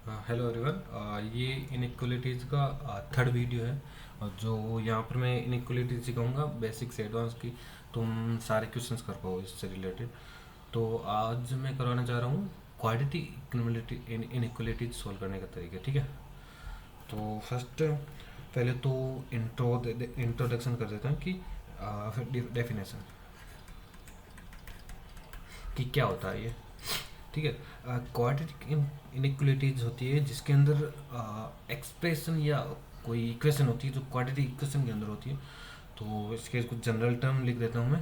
Hello everyone, ये inequalities का third video है। और जो यहाँ पर मैं इनइक्वालिटीज सिखाऊंगा बेसिक से एडवांस की, तुम सारे क्वेश्चंस कर पाओ इससे रिलेटेड। तो आज मैं करवाना चाह रहा हूँ क्वाड्रेटिक इनइक्वालिटीज सॉल्व करने का तरीका, ठीक है। तो फर्स्ट पहले तो इंट्रोडक्शन कर देता हूँ कि फिर डेफिनेशन कि क्या होता है ये, ठीक है। क्वाड्रेटिक इनइक्वालिटीज होती है जिसके अंदर एक्सप्रेशन या कोई इक्वेशन होती है जो क्वाड्रेटिक इक्वेशन के अंदर होती है। तो इसके कुछ जनरल टर्म लिख देता हूँ मैं,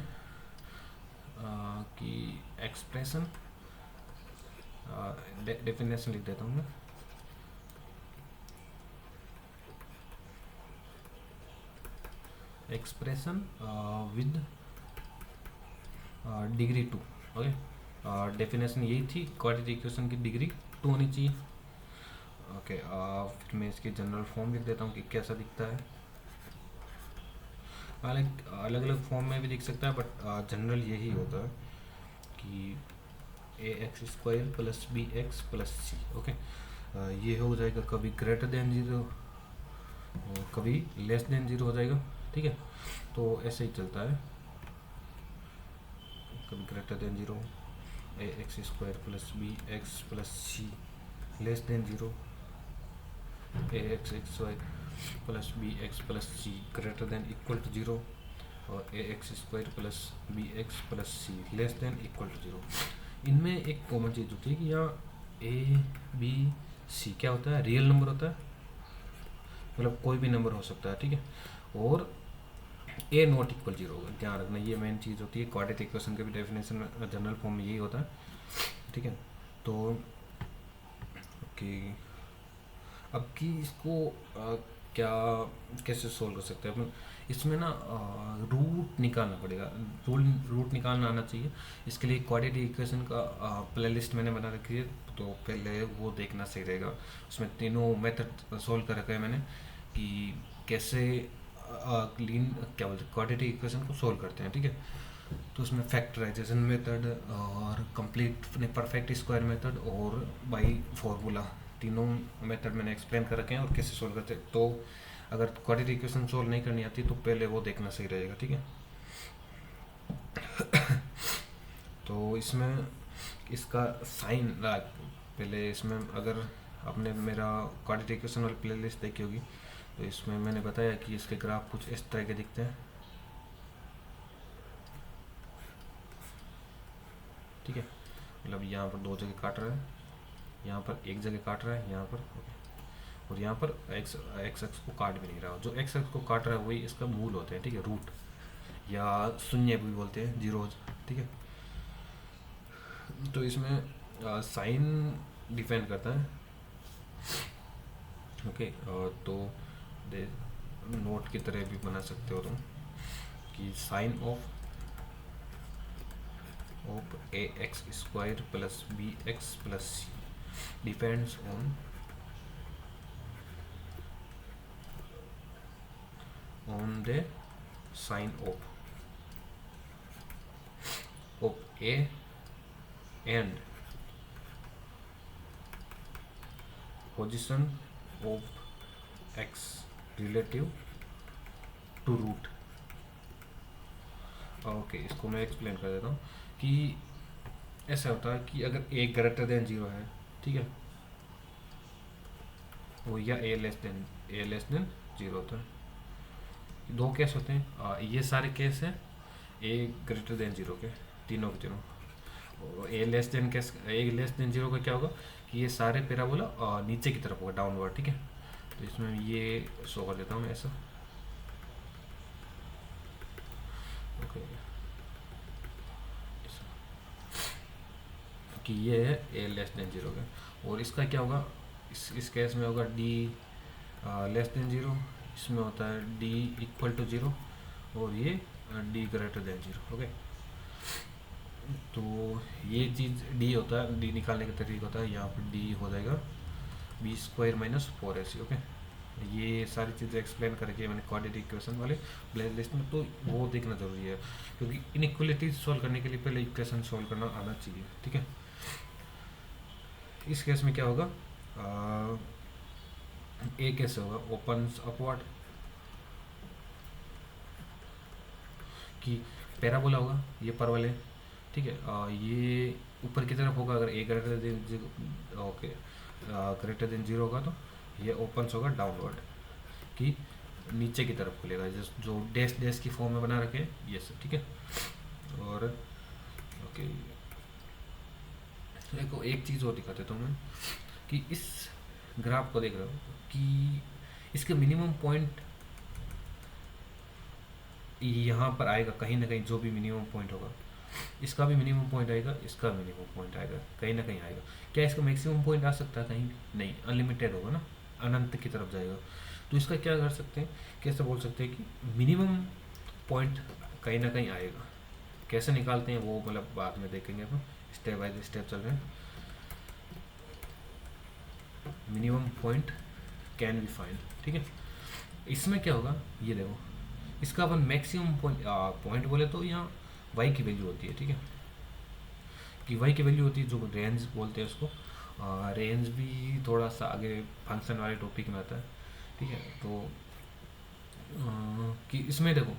कि एक्सप्रेशन, डेफिनेशन लिख देता हूँ मैं। Expression with degree two, okay. Definition यही थी, क्वाड्रेटिक इक्वेशन की डिग्री टू होनी चाहिए, ओके। फिर मैं इसकी जनरल फॉर्म लिख देता हूँ कि कैसा दिखता है। अलग अलग अलग फॉर्म में भी दिख सकता है, बट जनरल यही होता है कि a x square plus b x plus c, okay. ये हो जाएगा कभी ग्रेटर देन जीरो और कभी लेस देन जीरो हो जाएगा, ठीक है। तो ऐसे ही चलता है, कभी greater than zero a x square plus b x plus c, less than zero a x x y plus b x plus c greater than equal to zero, और a x square plus b x plus c less than equal to zero. इनमें एक common चीज़ होती है कि यहाँ A B C क्या होता है, रियल नंबर होता है, मतलब कोई भी नंबर हो सकता है, ठीक है। और ए नॉट इक्वल जीरो होगा, ध्यान रखना, ये मेन चीज़ होती है। क्वाड्रेटिक इक्वेशन का भी डेफिनेशन जनरल फॉर्म में यही होता है, ठीक है। तो ओके, अब कि इसको क्या कैसे सोल्व कर सकते हैं अपन। इसमें ना रूट निकालना पड़ेगा, रूट निकालना आना चाहिए। इसके लिए क्वाड्रेटिक इक्वेशन का प्लेलिस्ट मैंने बना रखी है, तो पहले वो देखना सही रहेगा। उसमें तीनों मेथड सोल्व कर रखा है मैंने कि कैसे क्लीन क्या बोलते हैं क्वाड्रेटिक इक्वेशन को सोल्व करते हैं, ठीक है। तो उसमें फैक्टराइजेशन मेथड और कंप्लीट परफेक्ट स्क्वायर मेथड और बाई फॉर्मूला, तीनों मेथड मैंने एक्सप्लेन कर रखे हैं और कैसे सोल्व करते हैं। तो अगर क्वाड्रेटिक इक्वेशन सोल्व नहीं करनी आती तो पहले वो देखना सही रहेगा, ठीक है। तो इसमें इसका साइन पहले इसमें अगर आपने मेरा क्वाड्रेटिक इक्वेशन वाली प्लेलिस्ट देखी होगी तो इसमें मैंने बताया कि इसके ग्राफ कुछ इस तरह के दिखते हैं, ठीक है। मतलब यहाँ पर दो जगह काट रहा है, यहाँ पर एक जगह काट रहा है, यहाँ पर, और यहाँ पर एक्स एक्स एक्स को काट भी नहीं रहा। जो एक्स एक्स को काट रहा है वही इसका मूल होते हैं, ठीक है, रूट या शून्य भी बोलते हैं, जीरोज, ठीक है। तो इसमें साइन डिपेंड करता है, ओके। तो दे नोट की तरह भी बना सकते हो तुम कि sign of a x square plus b x plus c depends on the sign of a and position of x relative to root, okay. इसको मैं एक्सप्लेन कर देता हूँ कि ऐसा होता है कि अगर a ग्रेटर देन जीरो है, ठीक है, वो या a लेस देन जीरो होता है। दो केस होते हैं, ये सारे केस हैं ए ग्रेटर देन जीरो के, तीनों के तीनों। ए लेस देन केस, ए लेस देन जीरो का क्या होगा कि ये सारे पैराबोला नीचे की तरफ होगा, डाउनवर्ड, ठीक है। तो इसमें ये शो कर देता हूँ मैं ऐसा, ओके, कि ये है ए लेस देन जीरो का। और इसका क्या होगा, इस केस में होगा डी लेस देन जीरो, इसमें होता है डी इक्वल टू जीरो, और ये D greater than zero, okay. तो ये चीज़ डी होता है, डी निकालने का तरीका होता है, यहाँ पर डी हो जाएगा बी स्क्वायर माइनस फोर ए सी, ओके। ये सारी चीज़ें एक्सप्लेन करके मैंने क्वाड्रेटिक इक्वेशन वाले प्ले लिस्ट में, तो वो देखना ज़रूरी है क्योंकि इनइक्वालिटीज सॉल्व करने के लिए पहले इक्वेशन सॉल्व करना आना चाहिए, ठीक है। इस केस में क्या होगा ए कैसे होगा, ओपन अपवर्ड, कि पैराबोला होगा ये परवल है, ठीक है। ये ऊपर की तरफ होगा अगर a greater than zero, okay, greater than zero होगा तो ये ओपन होगा डाउनवर्ड, कि नीचे की तरफ खुलेगा, जो डैश डैश की फॉर्म में बना रखे ये सब, ठीक है। और ओके, देखो एक चीज़ और दिखाते तो मैं, कि इस ग्राफ को देख रहे हो कि इसके मिनिमम पॉइंट यहाँ पर आएगा कहीं ना कहीं, जो भी मिनिमम पॉइंट होगा इसका भी मिनिमम पॉइंट आएगा, इसका मिनिमम पॉइंट आएगा, कहीं ना कहीं आएगा। क्या इसका मैक्सिमम पॉइंट आ सकता है कहीं नहीं, अनलिमिटेड होगा ना, अनंत की तरफ जाएगा। तो इसका क्या कर सकते हैं, कैसे बोल सकते हैं कि मिनिमम पॉइंट कहीं ना कहीं आएगा। कैसे निकालते हैं वो मतलब बाद में देखेंगे अपन, स्टेप बाय स्टेप चल रहे हैं। Minimum point can be find, ठीक है। इसमें क्या होगा ये देखो, इसका अपन मैक्सिमम पॉइंट बोले तो यहाँ वाई की वैल्यू होती है, ठीक है, कि वाई की वैल्यू होती है, जो रेंज बोलते हैं उसको। रेंज भी थोड़ा सा आगे फंक्शन वाले टॉपिक में आता है, ठीक है। तो कि इसमें देखो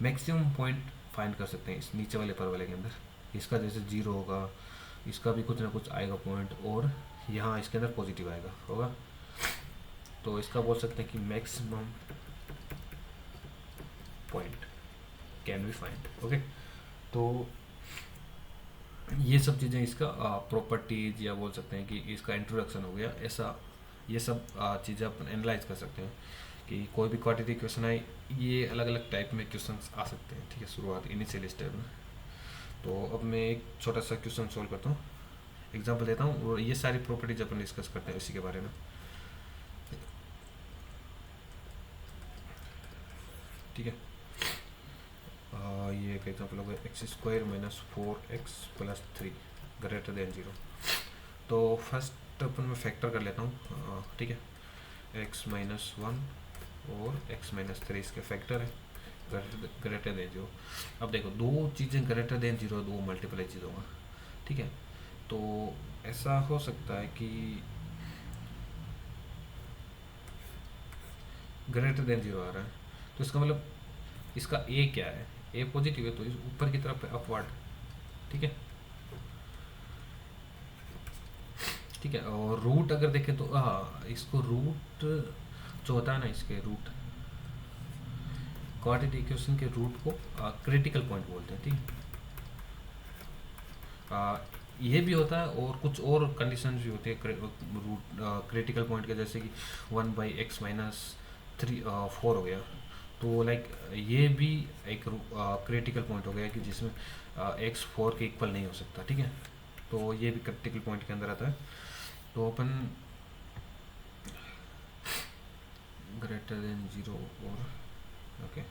मैक्सिमम पॉइंट फाइंड कर सकते हैं इस नीचे वाले पर वाले के अंदर। इसका जैसे जीरो होगा, इसका भी कुछ ना कुछ आएगा पॉइंट, और यहाँ इसके अंदर पॉजिटिव आएगा होगा। तो इसका बोल सकते हैं कि maximum point can be find, okay. तो ये सब चीज़ें इसका प्रॉपर्टीज या बोल सकते हैं कि इसका इंट्रोडक्शन हो गया ऐसा। ये सब चीज़ें अपन एनालाइज कर सकते हैं कि कोई भी क्वाड्रेटिक क्वेश्चन आए, ये अलग अलग टाइप में क्वेश्चन आ सकते हैं, ठीक है, शुरुआत इनिशियल स्टेप में। तो अब मैं एक छोटा सा क्वेश्चन सॉल्व करता हूँ, एग्जांपल देता हूँ, और ये सारी प्रॉपर्टीज अपन डिस्कस करते हैं इसी के बारे में। ठीक है, ये एक एग्जांपल होगा, x square minus 4x plus 3 greater than 0। तो फर्स्ट अपन मैं फैक्टर कर लेता हूँ, ठीक है, x माइनस 1 और x माइनस 3 इसके फैक्टर है ग्रेटर देन 0। अब देखो दो चीज़ें ग्रेटर देन 0, दो मल्टीप्लाई चीज़ होगा, ठीक है। तो ऐसा हो सकता है कि ग्रेटर देन 0 आ रहा है, तो इसका मतलब इसका ए क्या है, ए पॉजिटिव है तो इस ऊपर की तरफ है अपवर्ड, ठीक है, ठीक है। और रूट अगर देखें तो हाँ, इसको रूट जो होता है ना, इसके रूट क्वाड्रेटिक इक्वेशन के रूट को क्रिटिकल पॉइंट बोलते हैं, ठीक है। ये भी होता है और कुछ और कंडीशन भी होती है रूट क्रिटिकल पॉइंट के, जैसे कि 1/x माइनस 4 हो गया, तो लाइक ये भी एक क्रिटिकल पॉइंट हो गया कि जिसमें x 4 के इक्वल नहीं हो सकता, ठीक है। तो ये भी क्रिटिकल पॉइंट के अंदर आता है। तो अपन ग्रेटर देन 0 और ओके,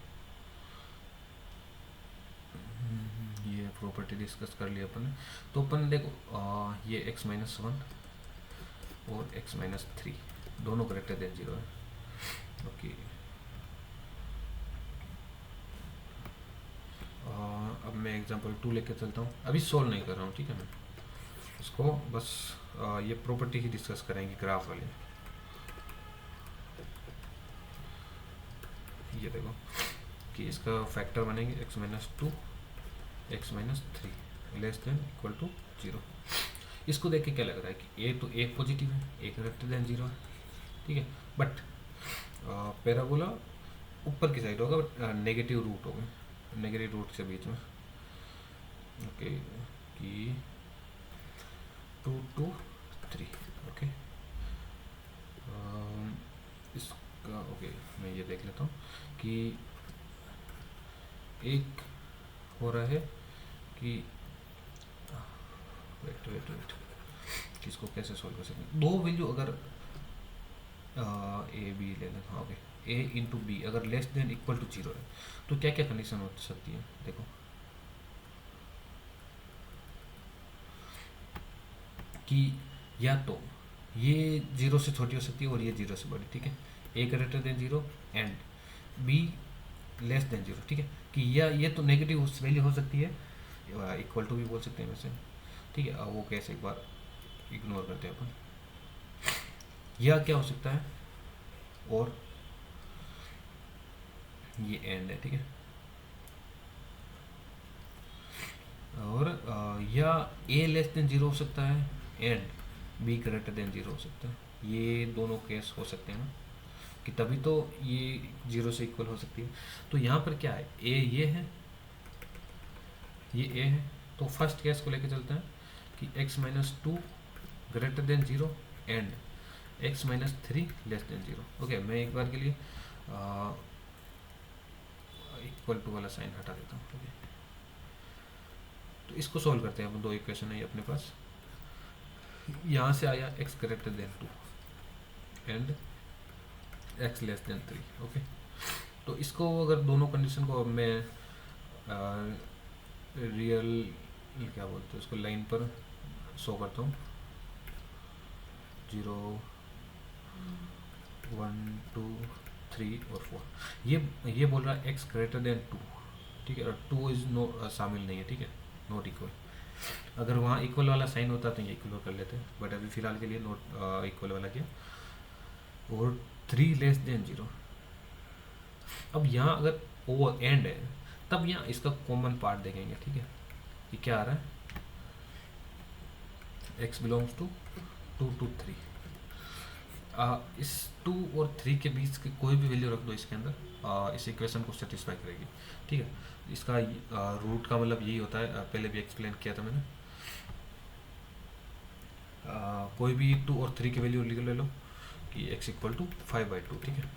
ये प्रॉपर्टी डिस्कस कर लिया अपन ने। तो अपन देखो ये x माइनस 1 और x माइनस 3 दोनों ग्रेटर देन 0 है, ओके। अब मैं एग्जांपल 2 लेके चलता हूँ, अभी सोल्व नहीं कर रहा हूँ, ठीक है। मैं इसको बस ये प्रॉपर्टी ही डिस्कस करेंगे ग्राफ वाले। ये देखो कि इसका फैक्टर बनेंगे x minus 2 x minus 3 less than equal to 0। इसको देख के क्या लग रहा है कि ए तो एक पॉजिटिव है, एक ग्रेटर देन 0 है, ठीक है। बट पैराबोला ऊपर की साइड होगा, बट नेगेटिव रूट होगा, नेगेटिव रूट के बीच में, ओके, कि 2 2 3, ओके। इसका ओके मैं ये देख लेता हूँ कि एक हो रहा है कि वेट वेट वेट किसको कैसे सॉल्व कर सकते हैं, दो वैल्यू अगर ए बी ले लें, हाँ ओके, ए इंटू बी अगर लेस देन इक्वल टू 0 है, तो क्या क्या कंडीशन हो सकती है, देखो कि या तो ये 0 से छोटी हो सकती है और ये 0 से बड़ी, ठीक है, a greater than 0 and b less than 0, ठीक है, कि या ये तो नेगेटिव वैल्यू हो सकती है, इक्वल टू भी बोल सकते हैं वैसे, ठीक है। वो कैसे एक बार इग्नोर करते हैं अपन। या क्या हो सकता है, और ये एंड है, ठीक है। और या ए लेस देन जीरो हो सकता है and be greater than zero हो सकता है। ये दोनों केस हो सकते हैं ना, कि तभी तो ये जीरो से इक्वल हो सकती है। तो यहाँ पर क्या है, ए ये है, ये ए है, तो फर्स्ट केस को लेके चलते हैं कि x minus two greater than zero and x minus three less than zero. Okay, मैं एक बार के लिए इक्वल टू वाला साइन हटा देता हूँ। ओके, तो इसको सॉल्व करते हैं। हम दो इक्वेशन है ये अपने पास। यहाँ से आया x greater than two and x less than three. Okay, तो इसको अगर दोनों कंडीशन को अब मैं रियल क्या बोलते हैं उसको लाइन पर शो करता हूँ, 0 1 2 3 और 4। ये बोल रहा है x ग्रेटर देन टू, ठीक है, और टू इज नो शामिल नहीं है, ठीक है, नॉट इक्वल। अगर वहाँ इक्वल वाला साइन होता तो ये इक्वल कर लेते हैं, बट अभी फिलहाल के लिए नॉट इक्वल वाला किया। और 3 लेस देन जीरो। अब यहाँ अगर वो एंड है तब यहाँ इसका कॉमन पार्ट देखेंगे, ठीक है। ये क्या आ रहा है, x बिलोंग्स टू 2 to 3। इस 2 और 3 के बीच की कोई भी वैल्यू रख दो इसके अंदर, इस इक्वेशन को सेटिस्फाई करेगी, ठीक है। इसका रूट का मतलब यही होता है, पहले भी एक्सप्लेन किया था मैंने। कोई भी 2 और 3 की वैल्यू ले लो कि x इक्वल टू 5/2, ठीक है।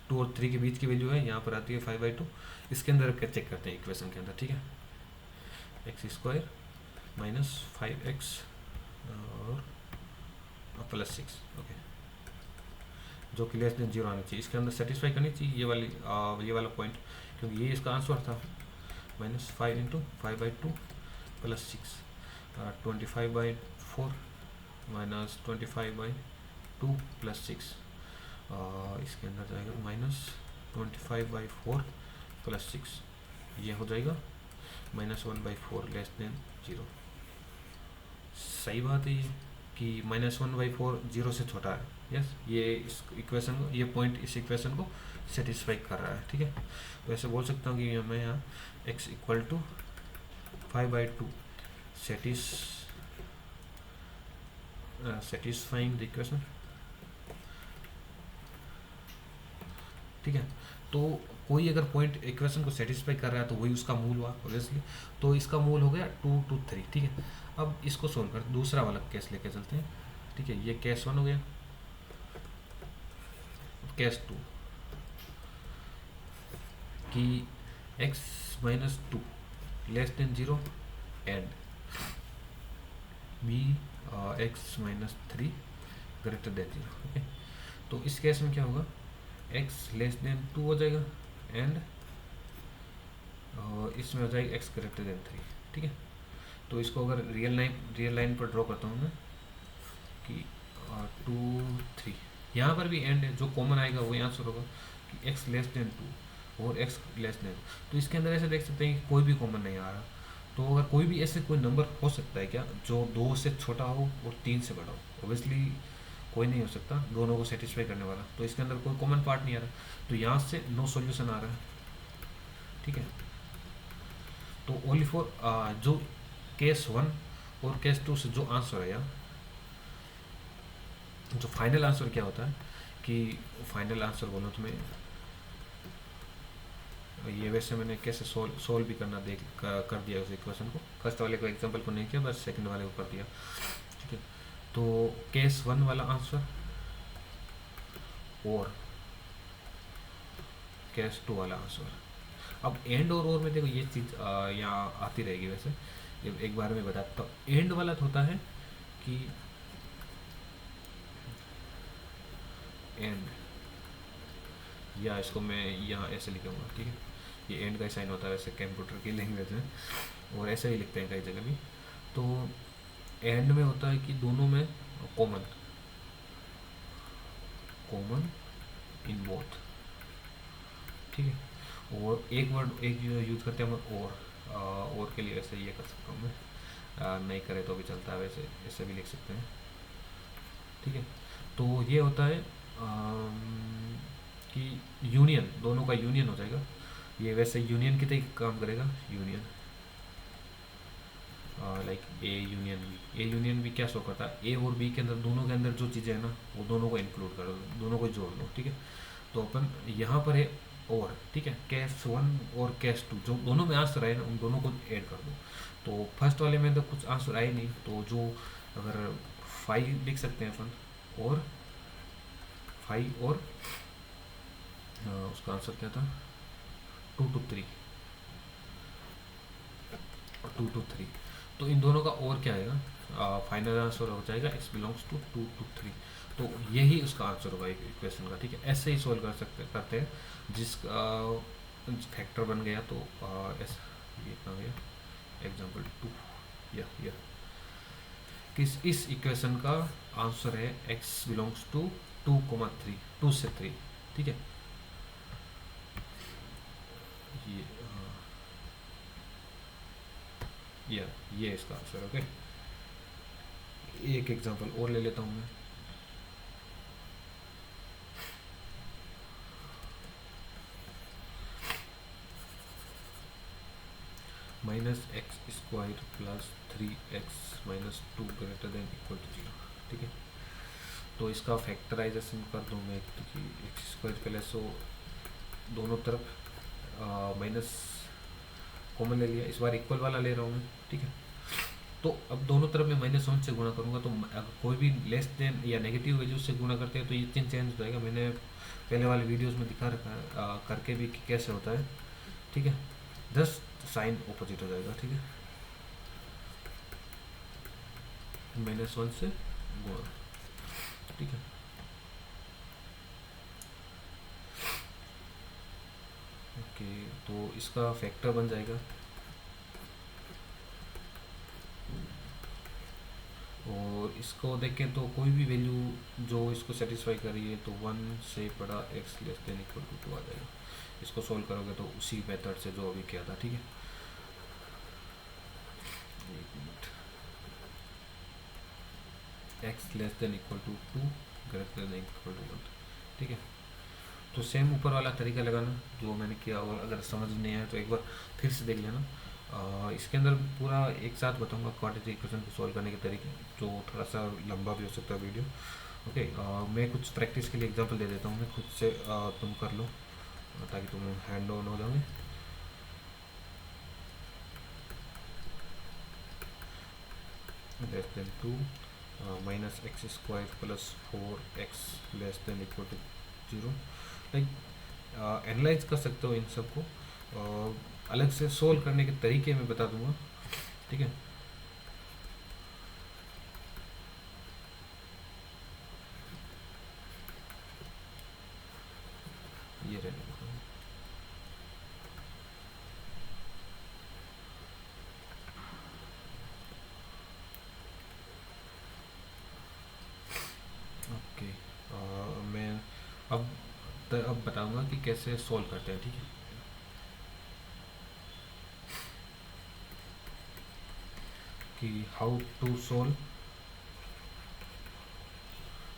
2 और 3 के बीच की वैल्यू है, यहाँ पर आती है 5/2। इसके अंदर चेक करते हैं इक्वेशन के अंदर, ठीक है। एक्स स्क्वायर माइनस 5x और प्लस 6, ओके, जो कि लेस देन जीरो आनी चाहिए। इसके अंदर सेटिस्फाई करनी चाहिए ये वाला पॉइंट, क्योंकि ये इसका आंसर था। Minus 5 into 5/2 plus 6, 25/4 minus 25/2 plus 6। इसके अंदर जाएगा माइनस 25/4 प्लस 6, ये हो जाएगा -1/4 लेस देन जीरो। सही बात है ये कि -1/4 जीरो से छोटा है। यस, ये इस इक्वेशन को, ये पॉइंट इस इक्वेशन को सेटिस्फाई कर रहा है, ठीक है। तो ऐसे बोल सकता हूँ कि मैं यहाँ x equal to 5/2 satisfying the equation, ठीक है। तो कोई अगर पॉइंट इक्वेशन को सेटिस्फाई कर रहा है तो वही उसका मूल हुआ ऑब्वियसली। तो इसका मूल हो गया 2 to 3, ठीक है। अब इसको सोल्व कर दूसरा वाला केस लेके चलते हैं, ठीक है। ये केस 1 हो गया। केस 2 कि x minus 2 less than zero and b x minus 3 greater than zero, okay. तो इस केस में क्या होगा, x लेस देन 2 हो जाएगा एंड इसमें हो जाएगा x ग्रेटर देन 3, ठीक है। तो इसको अगर रियल लाइन पर ड्रॉ करता हूँ मैं कि 2 3, यहाँ पर भी एंड है, जो कॉमन आएगा वही आंसर होगा कि x लेस देन 2 और x लेस देन। तो इसके अंदर ऐसे देख सकते हैं कि कोई भी कॉमन नहीं आ रहा। तो अगर कोई भी ऐसे कोई नंबर हो सकता है क्या जो 2 से छोटा हो और 3 से बड़ा हो, ओबियसली कोई नहीं हो सकता दोनों को सेटिस्फाई करने वाला। तो इसके अंदर कोई कॉमन पार्ट नहीं आ रहा, तो यहाँ से नो सॉल्यूशन आ रहा है, ठीक है। तो ओनली फॉर जो केस 1 और केस 2 से जो आंसर है, या जो फाइनल आंसर क्या होता है कि फाइनल आंसर बोलो तो मैं ये वैसे मैंने कैसे सोल्व भी करना कर दिया उस इक्वेशन को। फर्स्ट वाले को एग्जांपल को नहीं किया, बस सेकंड वाले को कर दिया, ठीक है। तो केस 1 वाला आंसर और केस 2 वाला आंसर। अब एंड और में देखो ये चीज़ यहाँ आती रहेगी। वैसे एक बार में बताता हूँ। एंड वाला तो होता है कि एंड, या इसको मैं यहाँ ऐसे लिखूँगा, ठीक है। ये एंड का साइन होता है वैसे कंप्यूटर की लैंग्वेज में, और ऐसे ही लिखते हैं कई जगह भी। तो एंड में होता है कि दोनों में कॉमन इन बोथ, ठीक है। और एक वर्ड एक यूज़ करते हैं हम और के लिए वैसे ये कर सकता हूँ मैं, नहीं करे तो भी चलता है, वैसे ऐसे भी लिख सकते हैं, ठीक है। तो ये होता है कि यूनियन, दोनों का यूनियन हो जाएगा। ये वैसे यूनियन की तरह काम करेगा, union like A union B क्या शो करता है, ए और बी के अंदर, दोनों के अंदर जो चीज़ें हैं ना वो दोनों को इंक्लूड कर दो, दोनों को जोड़ लो, ठीक है। तो अपन यहाँ पर है और, ठीक है, केस वन और केस टू जो दोनों में आंसर आए ना उन दोनों को ऐड कर दो। तो फर्स्ट वाले में तो कुछ आंसर आए नहीं, तो जो अगर 5 लिख सकते हैं अपन, और 5 और उसका आंसर क्या था, 2 to 3, 2 to 3। तो इन दोनों का और क्या आएगा, फाइनल आंसर हो जाएगा x बिलोंग्स टू 2 to 3। तो यही उसका आंसर होगा एक इक्वेशन का, ठीक है। ऐसे ही सोल्व करते हैं, जिस फैक्टर बन गया तो ये कहाँ गया, एग्जाम्पल 2, या किस इस इक्वेशन का आंसर है x बिलोंग्स टू 2,3, 2 से 3, ठीक है। ये ये इसका आंसर, ओके। एक एग्जांपल और ले लेता हूँ मैं। -x² plus 3x minus 2 greater than equal to 0, ठीक है। तो इसका फैक्टराइजेशन कर दूँ मैं, क्योंकि x² पहले सो दोनों तरफ माइनस कॉमन ले लिया, इस बार इक्वल वाला ले रहा हूँ मैं, ठीक है। तो अब दोनों तरफ मैं -1 से गुणा करूँगा, तो अगर कोई भी लेस देन या नेगेटिव वैल्यू से गुणा करते हैं तो ये चिन्ह चेंज हो जाएगा। मैंने पहले वाले वीडियोस में दिखा रखा है करके भी कि कैसे होता है, ठीक है। जस्ट साइन ऑपोजिट हो जाएगा, ठीक है, -1 से गुणा, ठीक है। ओके, तो इसका फैक्टर बन जाएगा, और इसको देखें तो कोई भी वैल्यू जो इसको सेटिस्फाई कर रही है तो 1 से बड़ा x less than equal to 2 आ जाएगा। इसको सोल्व करोगे तो उसी मेथड से जो अभी किया था, ठीक है। एक minute, x less than equal to 2 greater than equal to 1, ठीक है। तो सेम ऊपर वाला तरीका लगाना जो मैंने किया, और अगर समझ नहीं आया तो एक बार फिर से देख लेना। इसके अंदर पूरा एक साथ बताऊंगा क्वाड्रेटिक इक्वेशन को सॉल्व करने के तरीके, जो थोड़ा सा लंबा भी हो सकता है वीडियो, ओके। मैं कुछ प्रैक्टिस के लिए एग्जांपल दे देता हूँ, मैं खुद से तुम कर लो ताकि तुम हैंड ऑन हो जाओगे। Less than 2, -x² plus 4x less than equal to 0, like analyse कर सकते हो इन सबको, अलग से सोल्व करने के तरीके मैं बता दूंगा, ठीक है। ये रहने दो, ओके। मैं अब अब बताऊंगा कि कैसे सोल्व करते हैं, ठीक है। कि how to solve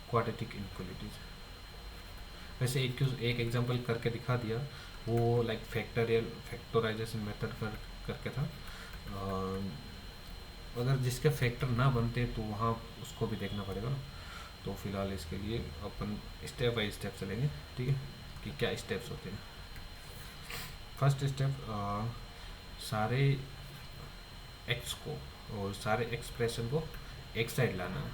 quadratic inequalities. वैसे एक एग्जांपल करके दिखा दिया, वो लाइक फैक्टराइजेशन मेथड करके था। अगर जिसके फैक्टर ना बनते तो वहाँ उसको भी देखना पड़ेगा ना। तो फिलहाल इसके लिए अपन स्टेप बाय स्टेप चलेंगे, ठीक है, कि क्या स्टेप्स होते हैं। फर्स्ट स्टेप, सारे एक्स को और सारे एक्सप्रेशन को एक साइड लाना है,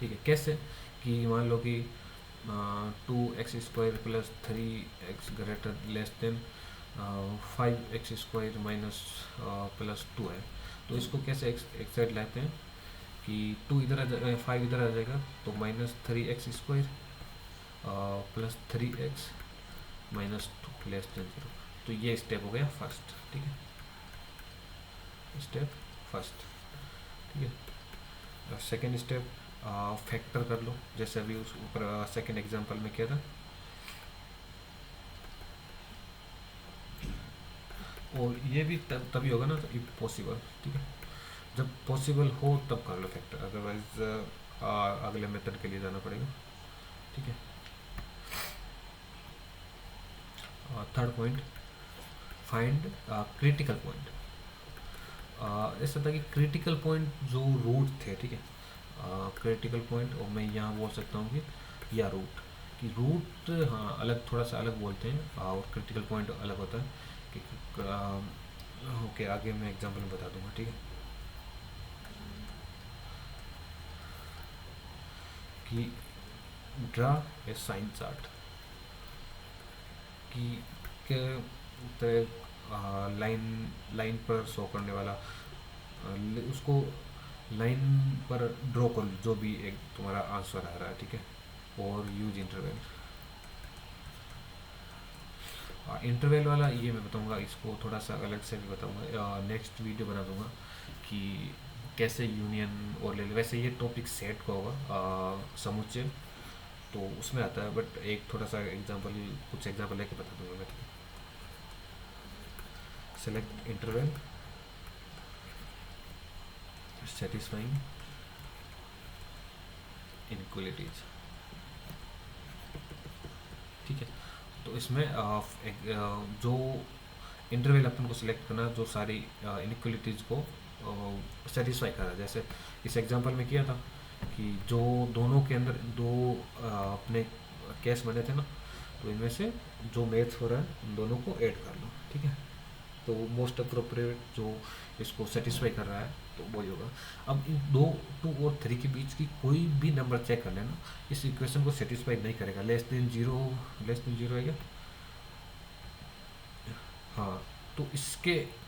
ठीक है। कैसे, कि मान लो कि 2x² plus 3x greater less than 5x² minus plus 2 है। तो इसको कैसे एक साइड लाते हैं कि 2 इधर आ जाएगा, 5 इधर आ जाएगा, तो -3x² plus 3x minus 2 less than 0। तो ये स्टेप हो गया फर्स्ट, ठीक है, स्टेप फर्स्ट, ठीक है। सेकेंड स्टेप, फैक्टर कर लो, जैसे अभी उस ऊपर सेकेंड एग्जांपल में किया था। और ये भी तभी होगा ना, तो इफ पॉसिबल, ठीक है। जब पॉसिबल हो तब कर लो फैक्टर, अदरवाइज अगले मेथड के लिए जाना पड़ेगा। ठीक है। Third point, find critical point. ऐसा था कि क्रिटिकल पॉइंट जो रूट थे, ठीक है, क्रिटिकल पॉइंट, और मैं यहाँ बोल सकता हूँ कि या रूट, कि रूट हाँ अलग, थोड़ा सा अलग बोलते हैं, और क्रिटिकल पॉइंट अलग होता है कि ओके, आगे मैं एग्जांपल में बता दूंगा। ठीक है, कि ड्रा ए साइन चार्ट, कि लाइन लाइन पर शो करने वाला, उसको लाइन पर ड्रॉ कर लो जो भी एक तुम्हारा आंसर आ रहा है। ठीक है, और यूज इंटरवल। इंटरवल वाला ये मैं बताऊंगा, इसको थोड़ा सा अलग से भी बताऊंगा, नेक्स्ट वीडियो बना दूंगा कि कैसे यूनियन और ले ले। वैसे ये टॉपिक सेट का होगा, समुच्चय, तो उसमें आता है, बट एक थोड़ा सा एग्जांपल, कुछ एग्जांपल लेके बता दूंगा मैं। Select interval satisfying inequalities. ठीक है, तो इसमें जो इंटरवल अपन को सिलेक्ट करना जो सारी इनक्वलिटीज को सेटिस्फाई करा। जैसे इस एग्जांपल में किया था कि जो दोनों के अंदर दो अपने केस बने थे ना, तो इनमें से जो मैच हो रहा है उन दोनों को ऐड कर लो। ठीक है, तो मोस्ट अप्रोप्रिएट जो इसको सेटिस्फाई कर रहा है तो वही होगा। अब इन दो, टू और थ्री के बीच की कोई भी नंबर चेक कर लेना, इस इक्वेशन को सेटिस्फाई नहीं करेगा। Less than zero, less than zero है क्या? हाँ, तो इसके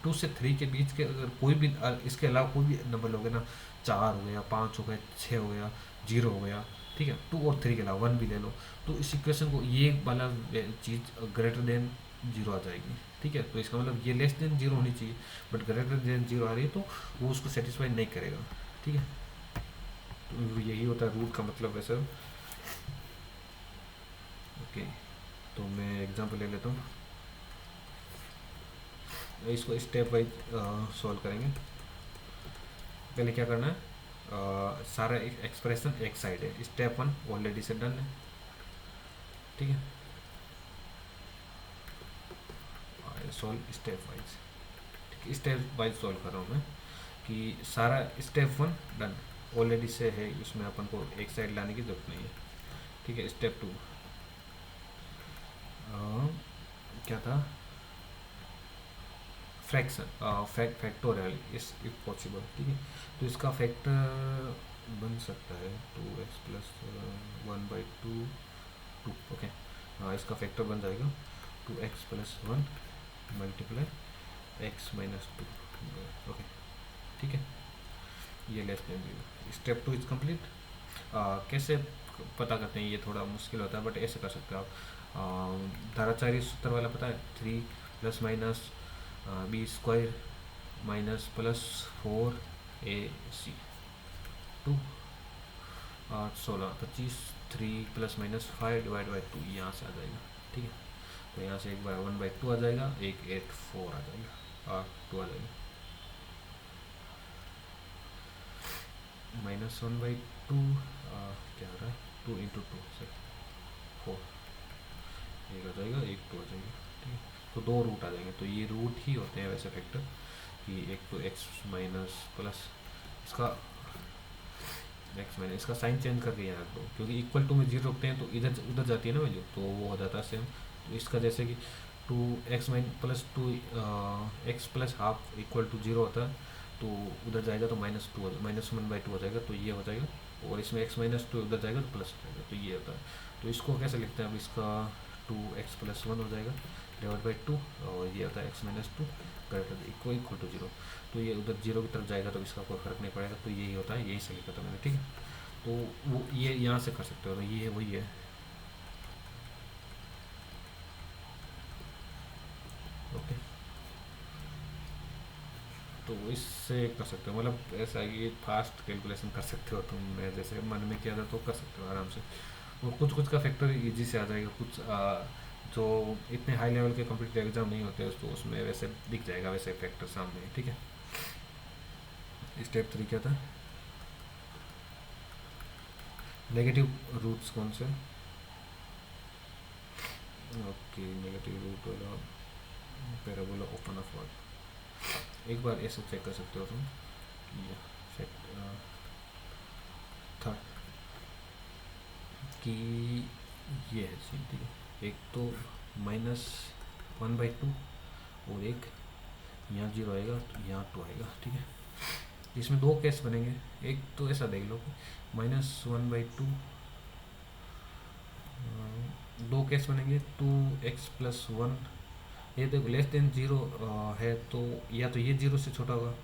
टू से थ्री के बीच के अगर कोई भी इसके अलावा कोई भी नंबर लोगे ना, चार हो गया, पाँच हो गया, छः हो गया, जीरो हो गया, ठीक है, टू और थ्री के अलावा वन भी ले लो, तो इस इक्वेशन को ये वाला चीज़ ग्रेटर देन जीरो आ जाएगी। ठीक है, तो इसका मतलब ये लेस देन जीरो होनी चाहिए, बट ग्रेटर देन जीरो आ रही है तो वो उसको सेटिस्फाई नहीं करेगा। ठीक है, तो यही होता है रूट का मतलब वैसे। ओके, तो मैं एग्जांपल ले लेता हूँ, इसको स्टेप वाइज सॉल्व करेंगे। पहले क्या करना है, सारा एक्सप्रेशन एक साइड है, स्टेप वन ऑलरेडी से डन है। ठीक है, सॉल्व स्टेप वाइज। ठीक है, स्टेप वाइज सॉल्व कर रहा हूँ मैं, कि सारा स्टेप वन डन ऑलरेडी से है, इसमें अपन को एक साइड लाने की जरूरत नहीं है। ठीक है, स्टेप टू क्या था, फ्रैक्शन, फैक्टोरियल इस इफ पॉसिबल। ठीक है, तो इसका फैक्टर बन सकता है 2x + 1/2 2। ओके, हाँ, इसका फैक्टर बन जाएगा 2x + 1 × x - 2। ओके, ठीक है, ये less than zero. Step two is complete. कैसे पता करते हैं, ये थोड़ा मुश्किल होता है, बट ऐसे कर सकते हो आप। धाराचारी सूत्र वाला पता है, 3 ± b² -+4ac 2 8 16 25, 3 ± 5/2 यहाँ से आ जाएगा। ठीक है, तो यहाँ से एक बार 1/2 आ जाएगा, एक 8 4 आ जाएगा, 8 2 आ जाएगा, -1/2 क्या आ रहा है, 2 × 2 से 4, एक आ जाएगा, एक 2 आ जाएगा। ठीक है, तो दो रूट आ जाएंगे, तो ये रूट ही होते हैं वैसे फैक्टर, कि एक तो x माइनस प्लस इसका x माइनस, इसका साइन चेंज करके यहाँ रख दो, क्योंकि इक्वल टू में जीरो रखते हैं तो इधर उधर जाती है ना वैल्यू, तो वो हो जाता है सेम। तो इसका जैसे कि 2x + 2 x + हाफ = 0 होता है, तो उधर जाएगा तो -2 -1/2 हो जाएगा, तो ये हो जाएगा, और इसमें x - 2 उधर जाएगा तो प्लस हो जाएगा, तो ये होता है। तो इसको कैसे लिखते हैं, अब इसका 2x + 1 हो जाएगा /2, और ये होता है x - 2 > 0। तो ये उधर जीरो की तरफ जाएगा तो इसका कोई फर्क नहीं पड़ेगा, तो यही होता है, यही सही लिखा था मैंने। ठीक है, तो वो ये यहाँ से कर सकते हो, तो ये वही है। ओके, तो इससे कर सकते हो, मतलब ऐसा है कि फास्ट कैलकुलेशन कर सकते हो तुम, मैं जैसे मन में किया था तो कर सकते हो आराम से। और कुछ कुछ का फैक्टर इजी से आ जाएगा, कुछ जो इतने हाई लेवल के कम्पिटिटिव एग्जाम नहीं होते तो उसमें वैसे दिख जाएगा वैसे फैक्टर सामने। ठीक है, स्टेप 3 क्या था, नेगेटिव रूट्स कौन से, ओके नेगेटिव रूट वाला पैराबोला ओपन ऑफ वर्ड। एक बार ऐसे चेक कर सकते हो तुम, था कि ये है चीज, ठीक है। एक तो -1/2 और एक यहाँ 0 आएगा तो यहाँ 2 आएगा, ठीक है। इसमें दो केस बनेंगे, एक तो ऐसा देख लो कि -1/2, दो केस बनेंगे, 2x+1, ये देखो लेस देन 0 है तो या तो ये 0 से छोटा होगा